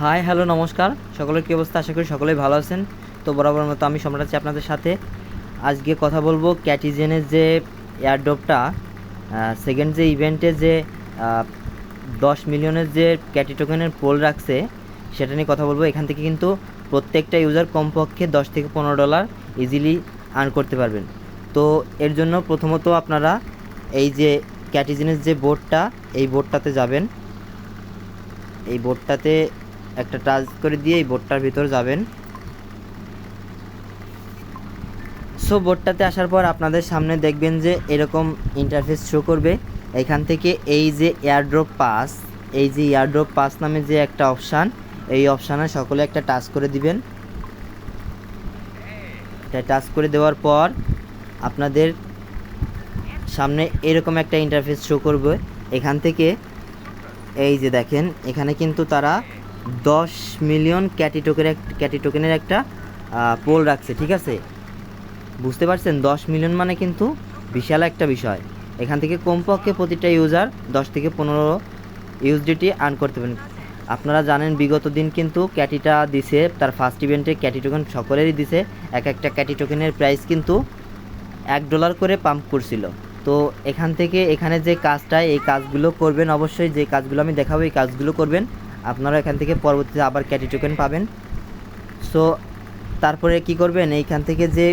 Hi hello নমস্কার, সকলের কী অবস্থা? আশা করি সকলেই ভালো আছেন। তো বরাবর মতো আমি সম্রাট আছি আপনাদের সাথে। আজকে কথা বলবো ক্যাটিজেনের যে এয়ারড্রপটা, সেকেন্ড যে ইভেন্টে যে 10 মিলিয়নের যে ক্যাটি টোকেনের পোল রাখছে সেটা নিয়ে কথা বলবো। এখান থেকে কিন্তু প্রত্যেকটা ইউজার কমপক্ষে $10 থেকে $15 ইজিলি আর্ন করতে পারবেন। তো এর জন্য প্রথমত আপনারা এই যে ক্যাটিজেনের যে বোর্ডটা, এই বোর্ডটাতে যাবেন। এই বোর্ডটাতে একটা টাচ করে দিয়ে এই বোর্ডটার ভিতর যাবেন। সো বোর্ডটাতে আসার পর আপনাদের সামনে দেখবেন যে এরকম ইন্টারফেস শো করবে। এখান থেকে এই যে এয়ারড্রপ পাস, এই যে এয়ারড্রপ পাস নামে যে একটা অপশান, এই অপশানে সকলে একটা টাচ করে দিবেন। এটা টাচ করে দেওয়ার পর আপনাদের সামনে এরকম একটা ইন্টারফেস শো করবে। এখান থেকে এই যে দেখেন, এখানে কিন্তু তারা 10 মিলিয়ন ক্যাটি টোকেনের একটা পোল রাখছে, ঠিক আছে? বুঝতে পারছেন, 10 মিলিয়ন মানে কিন্তু বিশাল একটা বিষয়। এখান থেকে কমপক্ষে প্রতিটা ইউজার 10 থেকে 15 ইউএসডিটি আর্ন করতে পারেন। আপনারা জানেন বিগত দিন কিন্তু ক্যাটিটা দিছে, তার ফার্স্ট ইভেন্টে ক্যাটি টোকেন সকলেরই দিছে। একটা ক্যাটি টোকেনের প্রাইস কিন্তু $1 করে পাম্প করছিল। তো এখান থেকে এখানে যে কাজটা, এই কাজগুলো করবেন অবশ্যই। যে কাজগুলো আমি দেখাবো এই কাজগুলো করবেন, আপনারা এখান থেকে পরবর্তীতে আবার ক্যাটি টোকেন পাবেন। সো তারপরে কি করবেন, এইখান থেকে যে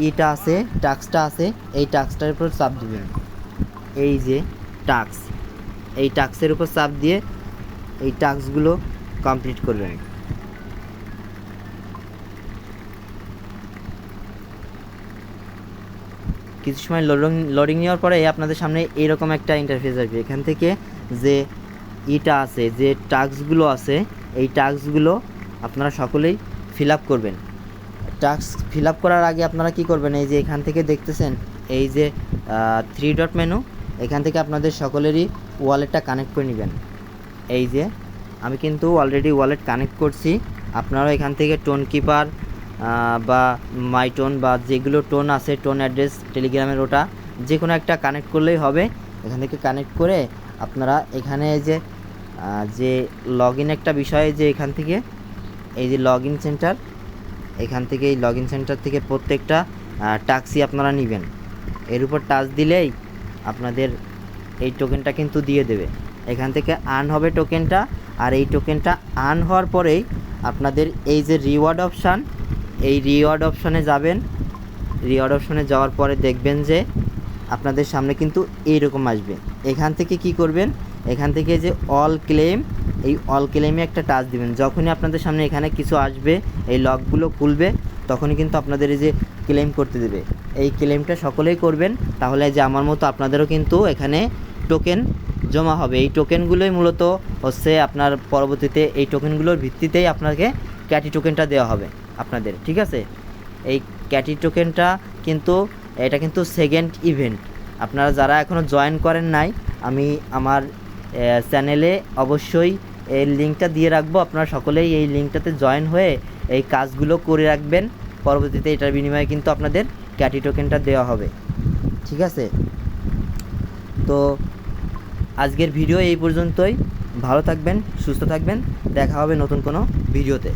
ইটা আছে, টাস্কটা আছে, এই টাস্কটার উপর চাপ দিবেন। এই যে টাস্ক, এই টাস্কের উপর চাপ দিয়ে এই টাস্কগুলো কমপ্লিট করবেন। কিছু সময় লোডিং নেওয়ার পরে আপনাদের সামনে এইরকম একটা ইন্টারফেস আসবে। এখান থেকে যে ইটা আছে, যে টাস্কগুলো আছে, এই টাস্কগুলো আপনারা সকলেই ফিল আপ করবেন। টাস্ক ফিল আপ করার আগে আপনারা কি করবেন, এই যে এখান থেকে দেখতেছেন এই যে 3 ডট মেনু, এখান থেকে আপনাদের সকলেরই ওয়ালেটটা কানেক্ট করে নেবেন। এই যে আমি কিন্তু অলরেডি ওয়ালেট কানেক্ট করছি। আপনারাও এখান থেকে টোন কিপার বা মাই টোন বা যেগুলো টোন আছে, টোন অ্যাড্রেস টেলিগ্রামের, ওটা যে কোনো একটা কানেক্ট করলেই হবে। এখান থেকে কানেক্ট করে আপনারা এখানে এই যে লগ ইন একটা বিষয়, যে এখান থেকে এই যে লগ ইন সেন্টার, এখান থেকে এই লগ ইন সেন্টার থেকে প্রত্যেকটা টাস্কই আপনারা নেবেন। এর উপর টাচ দিলেই আপনাদের এই টোকেনটা কিন্তু দিয়ে দেবে। এখান থেকে আর্ন হবে টোকেনটা। আর এই টোকেনটা আর্ন হওয়ার পরেই আপনাদের এই যে রিওয়ার্ড অপশান, এই রিওয়ার্ড অপশানে যাবেন। রিওয়ার্ড অপশানে যাওয়ার পরে দেখবেন যে আপনাদের সামনে কিন্তু এইরকম আসবে। এখান থেকে কি করবেন, এখান থেকে যে অল ক্লেম, এই অল ক্লেমে একটা টাচ দিবেন। যখনই আপনাদের সামনে এখানে কিছু আসবে, এই লকগুলো খুলবে, তখনই কিন্তু আপনাদের এই যে ক্লেম করতে দেবে। এই ক্লেমটা সকলেই করবেন, তাহলে যে আমার মতো আপনাদেরও কিন্তু এখানে টোকেন জমা হবে। এই টোকেনগুলোই মূলত হচ্ছে আপনার পরবর্তীতে এই টোকেনগুলোর ভিত্তিতেই আপনাকে ক্যাটি টোকেনটা দেওয়া হবে আপনাদের, ঠিক আছে? এই ক্যাটি টোকেনটা কিন্তু এটা কিন্তু সেকেন্ড ইভেন্ট। আপনারা যারা এখনও জয়েন করেন নাই, আমি আমার চ্যানেলে অবশ্যই এই লিঙ্কটা দিয়ে রাখবো। আপনারা সকলেই এই লিঙ্কটাতে জয়েন হয়ে এই কাজগুলো করে রাখবেন। পরবর্তীতে এটার বিনিময়ে কিন্তু আপনাদের ক্যাটি টোকেনটা দেওয়া হবে, ঠিক আছে? তো আজকের ভিডিও এই পর্যন্তই। ভালো থাকবেন, সুস্থ থাকবেন, দেখা হবে নতুন কোনো ভিডিওতে।